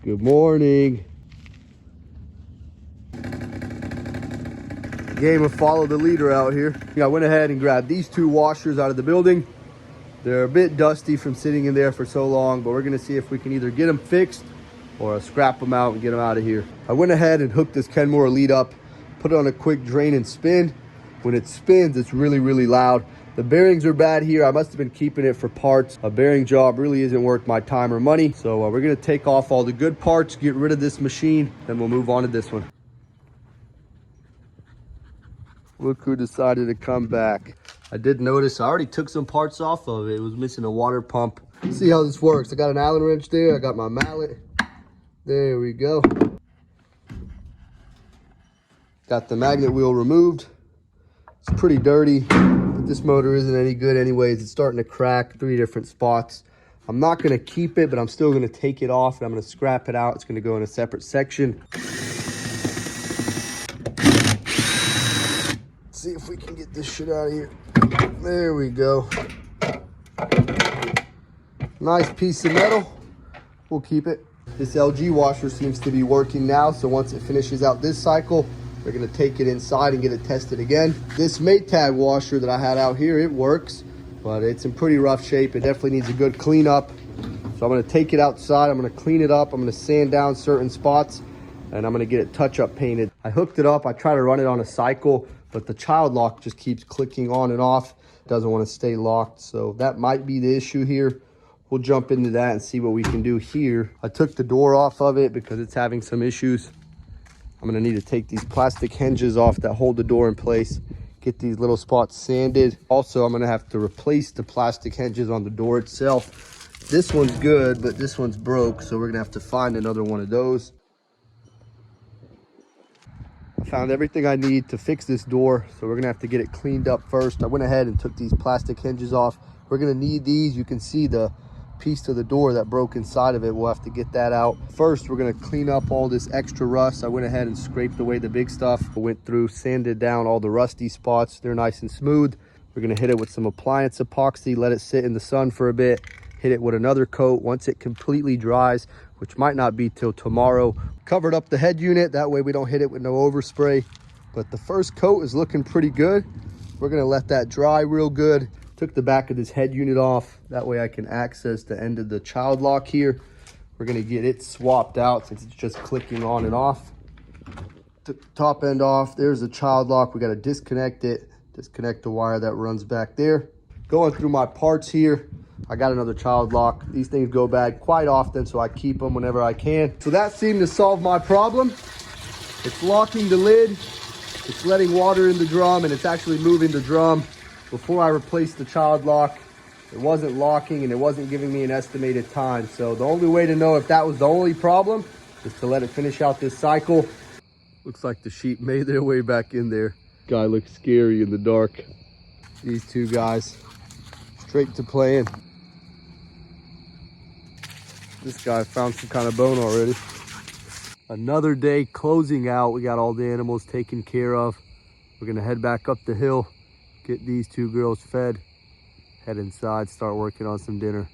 Good morning. Game of follow the leader out here. I went ahead and grabbed these two washers out of the building. They're a bit dusty from sitting in there for so long, but we're gonna see if we can either get them fixed or scrap them out and get them out of here. I went ahead and hooked this Kenmore lead up, put it on a quick drain and spin. When it spins, it's really, really loud. The bearings are bad here. I must have been keeping it for parts. A bearing job really isn't worth my time or money. So we're gonna take off all the good parts, get rid of this machine, then we'll move on to this one. Look who decided to come back. I did notice I already took some parts off of it. It was missing a water pump. Let's see how this works. I got an Allen wrench there. I got my mallet. There we go. Got the magnet wheel removed. It's pretty dirty, but this motor isn't any good anyways. It's starting to crack 3 different spots. I'm not gonna keep it, but I'm still gonna take it off and I'm gonna scrap it out. It's gonna go in a separate section. See if we can get this shit out of here. There we go. Nice piece of metal. We'll keep it. This LG washer seems to be working now, so once it finishes out this cycle, we're gonna take it inside and get it tested again. This Maytag washer that I had out here, it works, but it's in pretty rough shape. It definitely needs a good cleanup. So I'm gonna take it outside, I'm gonna clean it up, I'm gonna sand down certain spots, and I'm gonna get it touch-up painted. I hooked it up, I try to run it on a cycle, but the child lock just keeps clicking on and off. It doesn't wanna stay locked, so that might be the issue here. We'll jump into that and see what we can do here. I took the door off of it because it's having some issues. I'm gonna need to take these plastic hinges off that hold the door in place, get these little spots sanded. Also, I'm gonna have to replace the plastic hinges on the door itself. This one's good, but this one's broke, so we're gonna have to find another one of those. I found everything I need to fix this door, so we're gonna have to get it cleaned up first. I went ahead and took these plastic hinges off. We're gonna need these. You can see the piece to the door that broke inside of it. We'll have to get that out. First, we're gonna clean up all this extra rust. I went ahead and scraped away the big stuff. I went through, sanded down all the rusty spots. They're nice and smooth. We're gonna hit it with some appliance epoxy, let it sit in the sun for a bit, hit it with another coat. Once it completely dries, which might not be till tomorrow, covered up the head unit. That way we don't hit it with no overspray. But the first coat is looking pretty good. We're gonna let that dry real good. Took the back of this head unit off. That way I can access the end of the child lock here. We're gonna get it swapped out since it's just clicking on and off. Took the top end off. There's the child lock. We gotta disconnect it. Disconnect the wire that runs back there. Going through my parts here. I got another child lock. These things go bad quite often, so I keep them whenever I can. So that seemed to solve my problem. It's locking the lid. It's letting water in the drum, and it's actually moving the drum. Before I replaced the child lock, it wasn't locking and it wasn't giving me an estimated time. So the only way to know if that was the only problem is to let it finish out this cycle. Looks like the sheep made their way back in there. Guy looks scary in the dark. These two guys, straight to playing. This guy found some kind of bone already. Another day closing out. We got all the animals taken care of. We're gonna head back up the hill, get these two girls fed, head inside, start working on some dinner.